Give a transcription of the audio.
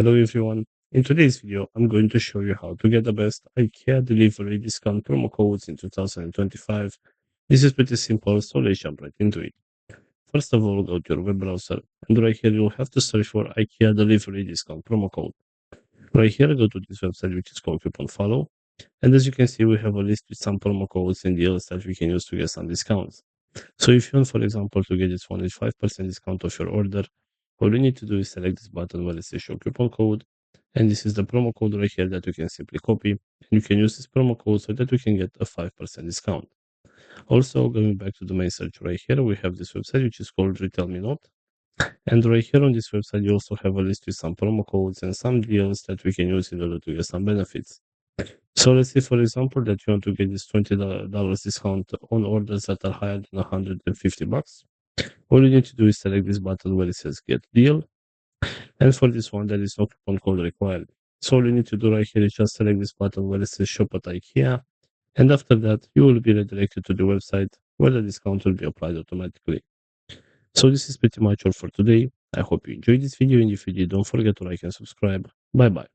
Hello everyone. In today's video, I'm going to show you how to get the best IKEA delivery discount promo codes in 2025. This is pretty simple, so let's jump right into it. First of all, go to your web browser, and right here you'll have to search for IKEA delivery discount promo code. Right here, go to this website which is called Coupon Follow, and as you can see, we have a list with some promo codes and deals that we can use to get some discounts. So if you want, for example, to get this one with 5% discount off your order, all you need to do is select this button where it says show coupon code. And this is the promo code right here that you can simply copy. And you can use this promo code so that you can get a 5% discount. Also, going back to the main search right here, we have this website which is called Retail Me Not. And right here on this website, you also have a list with some promo codes and some deals that we can use in order to get some benefits. So let's say, for example, that you want to get this $20 discount on orders that are higher than $150. All you need to do is select this button where it says Get Deal. And for this one, there is no coupon code required. So all you need to do right here is just select this button where it says Shop at IKEA. And after that, you will be redirected to the website where the discount will be applied automatically. So this is pretty much all for today. I hope you enjoyed this video, and if you did, don't forget to like and subscribe. Bye bye.